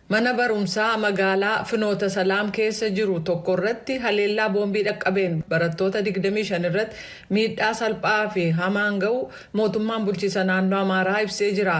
Mana barumsaa magaalaa Finoota Salaam keessa jiru tokko irratti haleellaa boombii dhaqqabeen barattoota 25 irratti miidhaa salphaa fi hamaan ga'u mootummaan bulchiisa naannoo Amaaraa ibsee jira.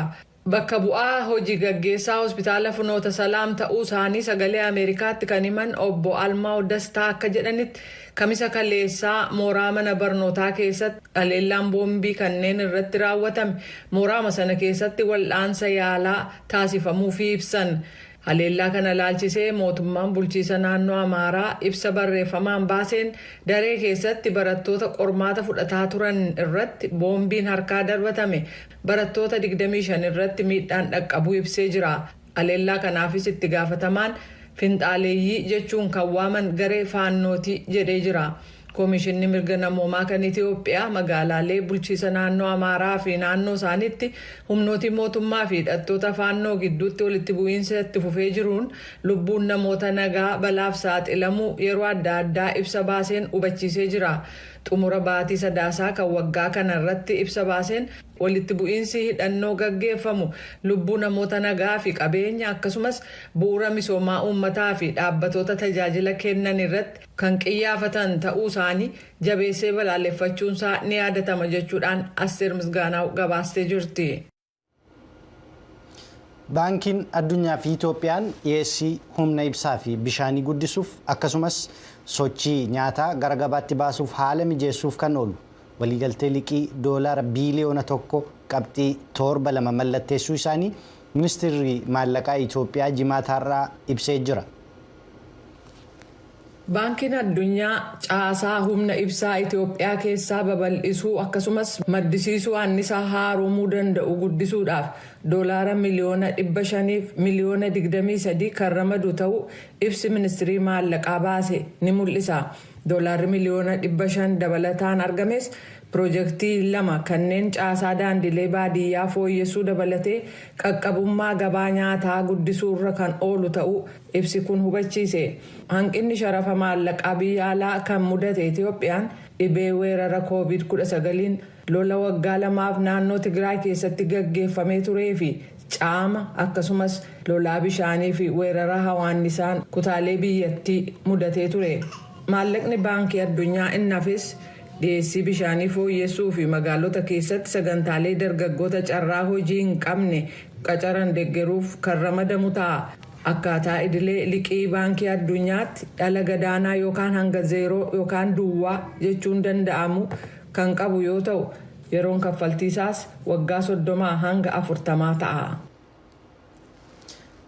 Bakka bu'aa hojii gaggeessaa hospitaala Finoota Salaam ta'uu isaanii sagalee Ameerikaatti kan himan obbo Almaa Dastaa akka jedhanitti kamisa kaleessaa mooraa mana barnootaa keessatti haleellaan boombii kanneen irratti raawwatame mooraa sana keessatti wal'aansa yaalaa taasifamuufii ibsan. Haleellaa kana laalchisee mootummaan bulchiisa naannoo Amaaraa ibsa barreeffamaan baaseen daree keessatti barattoota qormaata fudhataa turan irratti boombiin harkaa darbatame barattoota 25 irratti miidhaan dhaqqabuu ibsee jira. Haleellaa kanaafis itti gaafatamaan finxaaleeyyii jechuun kan waaman garee faannootii jedhee jira. Koomishinni mirga namoomaa kan Itoophiyaa magaalaalee bulchiisa naannoo Amaaraa fi naannoo isaaniitti humnooti mootummaa fi hidhattoota faannoo gidduutti walitti bu'iinsa itti fufee jiruun lubbuun namoota nagaa balaaf saaxilamuu yeroo adda addaa ibsa baaseen hubachiisee jira. Xumura baatii sadaasaa kan waggaa kana irratti ibsa baaseen walitti bu'iinsi hidhannoo gaggeeffamu lubbuu namoota nagaa fi qabeenya akkasumas bu'uura misoomaa uummataa fi dhaabbatoota tajaajila kennan irratti kan qiyyaafatan ta'uu isaanii jabeessee balaaleffachuunsaa ni yaadatama jechuudhaan Asteer Misgaanaa gabaastee jirti. Baankiin Addunyaa fi Itoophiyaan dhiyeessii humna ibsaa fi bishaanii guddisuuf akkasumas sochii nyaataa gara gabaatti baasuuf haala mijeessuuf kan oolu waliigaltee liqii doolaara biiliyoona 1.2 mallatteessuu isaanii ministeerri maallaqaa Itoophiyaa jimaataarraa ibsee jira. Baankiin Addunyaa caasaa humna ibsaa Itoophiyaa keessaa babal'isuu akkasumas maddisiisuu annisaa haaromuu danda'u guddisuudhaaf doolaara miliyoona 500 fi miliyoona 23 kan ramadu ta'uu ibsi ministeerii maallaqaa baase ni mul'isa. Doolaarri miliyoona 500 dabalataan argames Piroojeektii 2 kanneen caasaa daandilee baadiyyaa fooyyessuu dabalatee qaqqabummaa gabaa nyaataa guddisuurra kan oolu ta'uu ibsi kun hubachiise. Hanqinni sharafa maallaqaa biyya alaa kan mudate Itoophiyaan dhibee weerara COVID-19 lola waggaa 2 naannoo Tigraay keessatti gaggeeffamee turee fi caama akkasumas lolaa bishaanii fi weerara hawaannisaan kutaalee biyyattii mudatee ture. Maallaqni baankii addunyaa innafis dhiyeessii bishaanii fooyyessuu fi magaalota keessatti sagantaalee dargaggoota carraa hojii hin qabne qacaran deeggaruuf kan ramadamu ta'a. Akkaataa idilee liqii baankii addunyaatti dhala gadaanaa yookaan hanga zeeroo yookaan duwwaa jechuun danda'amu kan qabu yoo ta'u yeroon kaffaltiisaas waggaa 30 hanga 40 ta'a.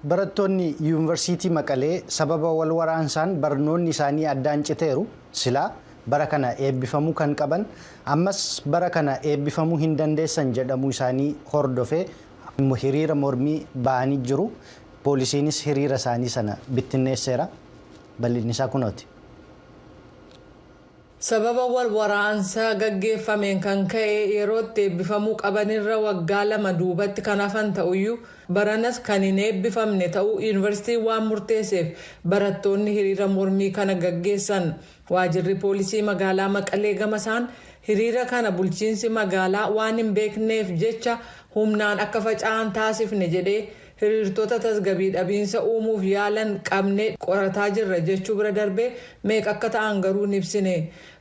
Barattoonni yuunivarsiitii Maqalee sababa wal waraansaan barnoonni isaanii addaan citeeru silaa bara kana eebbifamuu kan qaban ammas bara kana eebbifamuu hin dandeessan jedhamuu isaanii hordofee hiriira mormii ba'anii jiru. Poolisiinis hiriira isaanii sana bittinneesseera. Bal'inni isaa kunooti. Sababa wal waraansaa gaggeeffameen kan ka'e yerootti eebbifamuu qabanirra waggaa 2 duubatti kan hafan ta'uyyuu baranas kan hin eebbifamne ta'uu yuunivarsiitiin waan murteesseef barattoonni hiriira mormii kana gaggeessan. Waajirri poolisii magaalaa Maqalee gamasaan hiriira kana bulchiinsi magaalaa waan hin beekneef jecha humnaan akka faca'an taasifne jedhee hiriirtota tasgabbii dhabiinsa uumuuf yaalan qabnee qorataa jirra jechuu bira darbee meeqa akka ta'an garuu hin ibsine.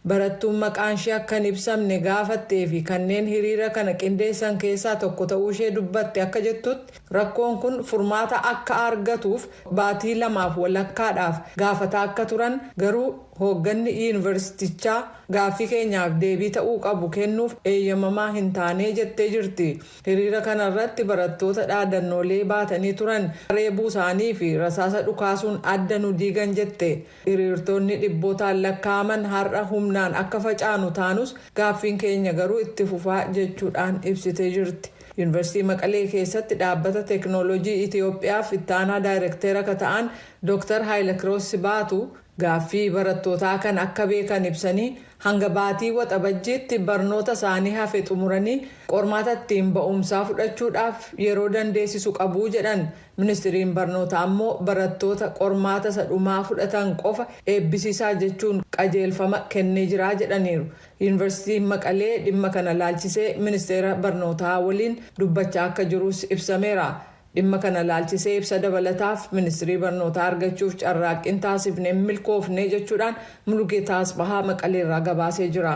Barattuun maqaan ishee akka hin ibsamne gaafattee fi kanneen hiriira kana qindeessan keessaa tokko ta'uu ishee dubbatte akka jettutti rakkoon kun furmaata akka argatuuf baatii 2 walakkaadhaaf gaafataa akka turan garuu hoogganni yuunivarsiitichaa gaaffii keenyaaf deebii ta'uu qabu kennuuf eeyyamamaa hin taane jettee jirti. Hiriira kana irratti barattoota dhaadannoolee baatanii turan reebuu isaanii fi rasaasa dhukaasuun adda nu diigan jette. Hiriirtonni dhibbootaan lakkaa'aman har'a humnaan akka facaanu taanus gaaffiin keenya garuu itti fufaa jechuudhaan ibsitee jirti. Yuunivarsiitii Maqalee keessatti dhaabbata teeknooloojii Itoophiyaaf ittaanaa daayirektera akka ta'an Dr. Haayile Kiroos baatu gaaffii barattootaa kan akka beekan ibsanii hanga baatii waxabajjiitti barnoota isaanii hafe xumuranii qormaata ittiin ba'umsaa fudhachuudhaaf yeroo dandeessisu qabu jedhan. Ministeeriin barnootaa ammoo barattoota qormaata sadhumaa fudhatan qofa eebbisiisaa jechuun qajeelfama kennee jira jedhaniiru. Yuunivarsiitiin Maqalee dhimma kana laalchisee ministeera barnootaa waliin dubbachaa akka jirus ibsameera. dhimma kana laalchisee ibsa dabalataaf ministirii barnootaa argachuuf carraaqqiin taasifne milkoofne jechuudhaan Mulugeetaa Asbahaa Maqaleerraa gabaasee jira.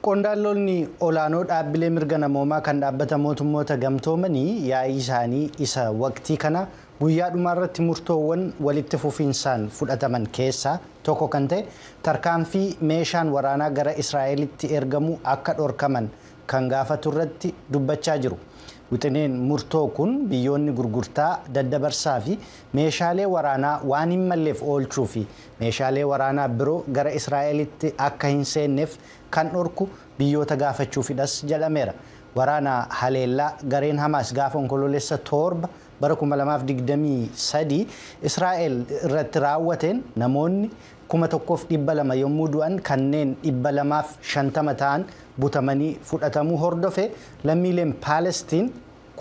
Qondaaltonni olaanoo dhaabbilee mirga namoomaa kan dhaabbata mootummoota gamtoomanii yaa'ii isaanii isa waqtii kana guyyaa dhumaarratti murtoowwan walitti fufiinsaan fudhataman keessaa tokko kan ta'e tarkaanfii meeshaan waraanaa gara Israa'elitti ergamu akka dhorkaman kan gaafatu irratti dubbachaa jiru. Wixineen murtoo kun biyyoonni gurgurtaa daddabarsaa fi meeshaalee waraanaa waan hin malleef oolchuu fi meeshaalee waraanaa biroo gara Israa'elitti akka hin seenneef kan dhorku biyyoota gaafachuufidhas jedhameera. Waraana haleellaa gareen Hamaas gaafa onkoloolessa 7 bara 2023 Israa'el irratti raawwateen namoonni 1,200 yommuu du'an kanneen 250 ta'an butamanii fudhatamuu hordofe lammiileen Paalestiin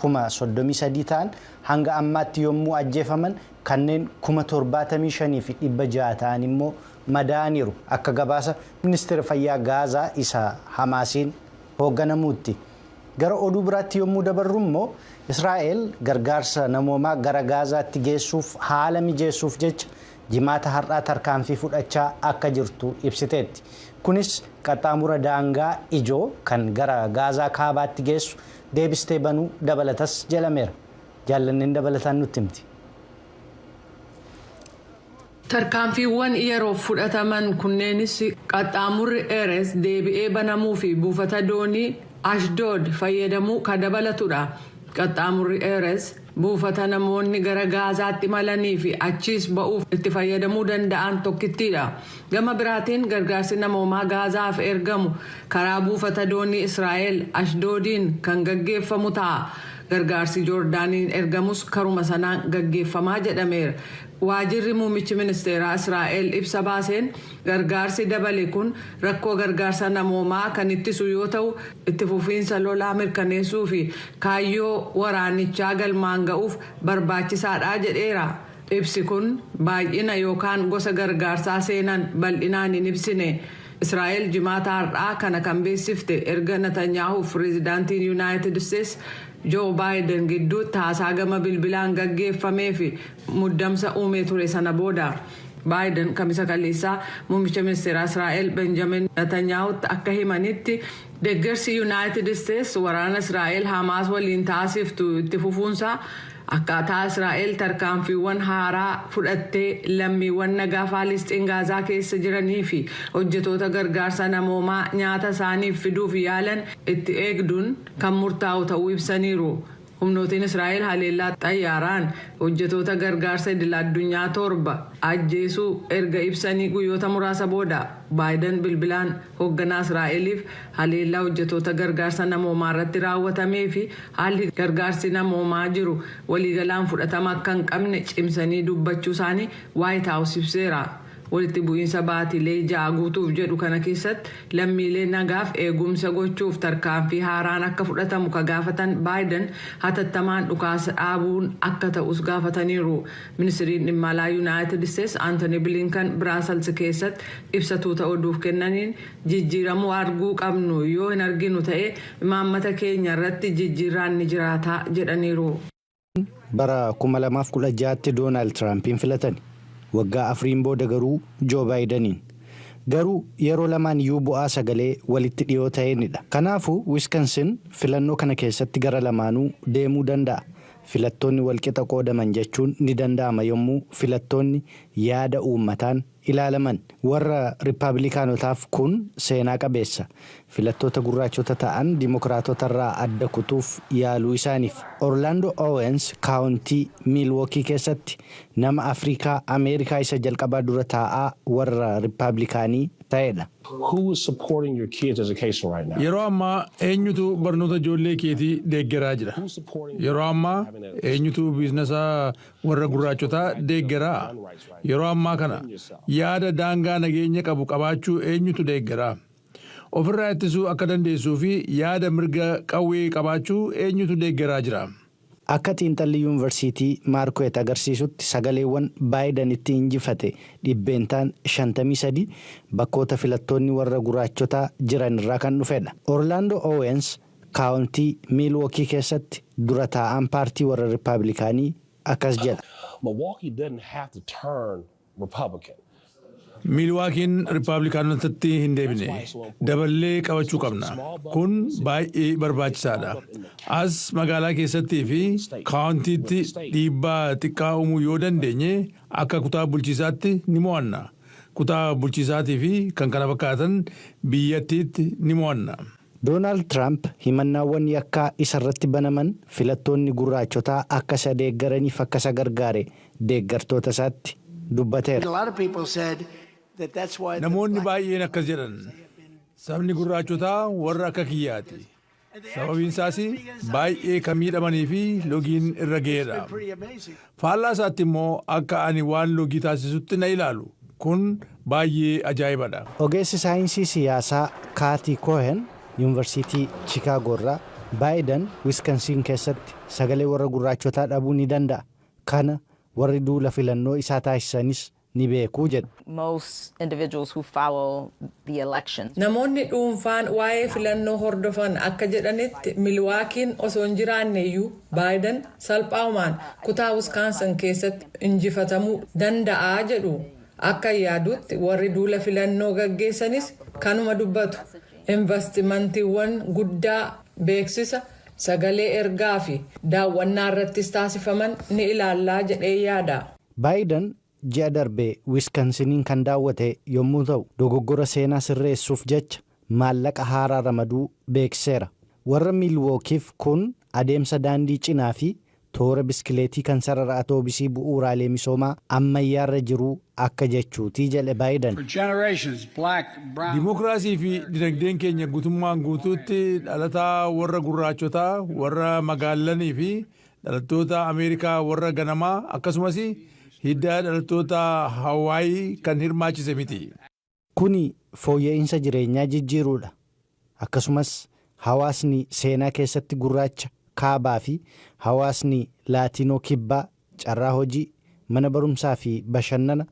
33 ta'an hanga ammaatti yommuu ajjeefaman kanneen 75,600 ta'an immoo madaaniiru akka gabaasa ministeera fayyaa Gaazaa isa Hamaasiin hoogganamuutti. Gara oduu biraatti yommuu dabarru immoo Israa'el gargaarsa namoomaa gara Gaazaatti geessuuf haala mijeessuuf jecha jimaata har'aa tarkaanfii fudhachaa akka jirtu ibsiteetti. Kunis qaxxaamura daangaa ijoo kan gara Gaazaa kaabaatti geessu deebistee banuu dabalatas jedhameera. Jaallanneen dabalataan nutti himti. Tarkaanfiiwwan yeroof fudhataman kunneenis qaxxaamurri Eres deebi'ee banamuu fi buufata doonii Ashdood fayyadamuu kan dabalatudha. Qaxxaamurri Eres buufata namoonni gara Gaazaatti malanii fi achiis ba'uuf itti fayyadamuu danda'an tokkittiidha. Gama biraatiin gargaarsi namoomaa Gaazaaf ergamu karaa buufata doonii Israa'el Ashdoodiin kan gaggeeffamu ta'a. Gargaarsi Joordaaniin ergamus karuma sanaan gaggeeffamaa jedhameera. Waajirri muummichi ministeeraa Israa'el ibsa baaseen gargaarsi dabale kun rakkoo gargaarsa namoomaa kan ittisu yoo ta'u itti fufiinsa lolaa mirkaneessuu fi kaayyoo waraanichaa galmaan ga'uuf barbaachisaadha jedheera. Ibsi kun baay'ina yookaan gosa gargaarsaa seenan bal'inaan hin ibsine. Israa'el jimaata har'aa kana kan beeksifte erga Netanyaahuuf pireezidaantiin Yuunaayitid Isteetsi Joo Baayiden gidduu haasaa gama bilbilaan gaggeeffamee fi muddamsa uumee ture sana booda. Baayiden kamisa kaleessaa muummicha ministeeraa Israa'el Benjamin Netanyaahutti akka himanitti deeggarsi Yuunaayitid Isteetsi waraana Israa'el Hamaas waliin taasiftu itti fufuunsaa akkaataa Israa'el tarkaanfiiwwan haaraa fudhattee lammiiwwan nagaa Faalisxiin Gaazaa keessa jiranii fi hojjetoota gargaarsa namoomaa nyaata isaaniif fiduuf yaalan itti eegduun kan murtaa'u ta'uu ibsaniiru. Humnootiin Israa'el haleellaa xayyaaraan hojjetoota gargaarsa idil-addunyaa 7 ajjeesuu erga ibsanii guyyoota muraasa booda Baayiden bilbilaan hoogganaa Israa'eliif haleellaa hojjetoota gargaarsa namoomaa irratti raawwatamee fi haalli gargaarsi namoomaa jiru waliigalaan fudhatama akka hin qabne cimsanii dubbachuu isaanii White House ibseera. Walitti bu'iinsa baatilee 6 guutuuf jedhu kana keessatti lammiilee nagaaf eegumsa gochuuf tarkaanfii haaraan akka fudhatamu ka gaafatan Baayiden hatattamaan dhukaasa dhaabuun akka ta'us gaafataniiru. Ministiriin dhimma alaa Yuunaayitid Isteetsi Anthony Blinken Biraasels keessatti ibsatuuta oduuf kennaniin jijjiiramuu arguu qabnu yoo hin arginu ta'e imaammata keenya irratti jijjiirraan ni jiraata jedhaniiru. Bara 2016tti Doonaald Tiraampiin filatani. Waggaa 4 booda garuu Joo Baayidaniin. Garuu yeroo lamaan iyyuu bu'aa sagalee walitti dhiyoo ta'eenidha. Kanaafuu Wisconsin filannoo kana keessatti gara lamaanuu deemuu danda'a. Filattoonni walqixa qoodaman jechuun ni danda'ama yommuu filattoonni yaada uummataan ilaalaman. Warra Riippaabilikaanotaaf kun seenaa qabeessa. Filattoota gurraachota ta'an Dimookiraatotarraa adda kutuuf yaaluu isaaniif. Orlaandoo Owens kaawuntii Miilwookii keessatti nama Afrikaa Ameerikaa isa jalqabaa dura taa'aa warra Riippaabilikaanii ta'edha. Who is supporting your kids' education right now? Yeroo ammaa eenyutu barnoota ijoollee keetii deeggaraa jira? Yeroo ammaa eenyutu biizinasa warra gurraachotaa deeggaraa? Yeroo ammaa kana yaada daangaa nageenya qabu qabaachuu eenyutu deeggaraa? Ofirraa ittisuu akka dandeessuu fi yaada mirga qawwee qabaachuu eenyutu deeggaraa jira? Akka xiinxalli yuunivarsiitii Maarkweet agarsiisutti sagaleewwan Baayiden itti injifate dhibbeentaan 53 bakkoota filattoonni warra gurraachotaa jiran irraa kan dhufedha. Orlaandoo Owens kaawuntii Milwaukee keessatti dura taa'an paartii warra Rippaabilikaanii akkas jedha. Milwaukee didn't have to turn Republican. Milwaakiin Rippaabilikaanotatti hin deebine daballee qabachuu qabna. Kun baay'ee barbaachisaadha. As magaalaa keessattii fi kaawuntiitti dhiibbaa xiqqaa uumuu yoo dandeenye akka kutaa bulchiisaatti ni mo'anna. Kutaa bulchiisaatii fi kan kana fakkaatan biyyattiitti ni mo'anna. Doonaald Tiraamp himannaawwan yakkaa isarratti banaman filattoonni gurraachotaa akka isa deeggaraniif akka isa gargaare deeggartoota isaatti dubbateera. Namoonni baay'een akkas jedhan sabni gurraachotaa warra akka kiyyaati. Sababiin isaas baay'ee kan miidhamanii fi logiin irra ga'eedha. Faallaa isaatti immoo akka ani waan logii taasisutti na ilaalu. Kun baay'ee ajaa'ibadha. Ogeessi saayinsii siyaasaa Kaatii Koohen Yuunivarsiitii Chicaagoo irraa Baayiden Wiskansiin keessatti sagalee warra gurraachotaa dhabuu ni danda'a. Kana warri duula filannoo isaa taasisanis ni beekuu jedhu. Namoonni dhuunfaan waa'ee filannoo hordofan akka jedhanitti Milwaakiin osoo hin jiraanne iyyuu Baayiden salphaamaan kutaa Wiskaansan keessatti injifatamuu danda'a jedhu. Akka yaadutti warri duula filannoo gaggeessanis kanuma dubbatu. Investimantiiwwan guddaa beeksisa sagalee ergaa fi daawwannaa irrattis taasifaman ni ilaallaa jedhee yaada. Baayiden ji'a darbee Wiskansiniin kan daawwate yommuu ta'u dogoggora seenaa sirreessuuf jecha maallaqa haaraa ramaduu beekseera. Warra Milwookiif kun adeemsa daandii cinaa fi toora biskileetii kan sarara atoobisii bu'uuraalee misoomaa ammayyaarra jiru akka jechuutii jedhe Baayiden. Dimookiraasii fi dinagdeen keenya guutummaan guutuutti dhalataa warra gurraachotaa warra magaalanii fi dhalattoota Ameerikaa warra ganamaa akkasumas hidda dhalattoota Hawaayii kan hirmaachise miti. Kuni fooyya'insa jireenyaa jijjiiruudha. Akkasumas hawaasni seenaa keessatti gurraacha kaabaa fi hawaasni laatiinoo kibbaa carraa hojii mana barumsaa fi bashannana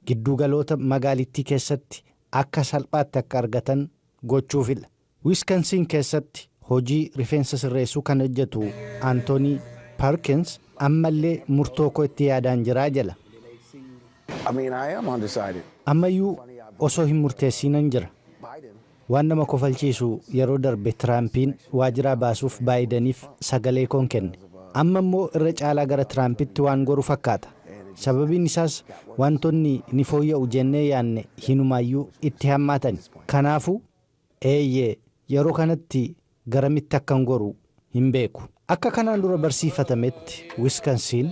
giddugaloota magaalittii keessatti akka salphaatti akka argatan gochuufidha. Wiskansiin keessatti hojii rifeensa sirreessuu kan hojjetu Antoonii Parkins ammallee murtoo koo itti yaadaan jiraa jala. Ammayyuu osoo hin murteessinan jira. Waan nama kofalchiisu yeroo darbe Tiraampiin waajjiraa baasuuf Baayideniif sagalee koon kenne. Amma immoo irra caalaa gara Tiraampitti waan goru fakkaata. Sababiin isaas wantoonni ni fooyya'u jennee yaanne hinumaayyuu itti hammaatan. Kanaafuu yeroo kanatti garamitti akkan goru hin beeku. Akka kanaan dura barsiifatametti Wiskansiin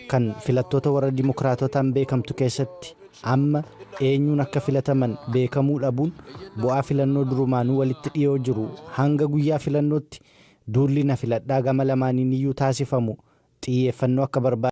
kan filattoota warra Dimookiraatotaan beekamtu keessatti amma eenyuun akka filataman beekamuu dhabuun bu'aa filannoo durumaanuu walitti dhiyoo jiru hanga guyyaa filannootti duulli na filadhaa gama lamaaniin iyyuu taasifamu xiyyeeffannoo akka barbaadu.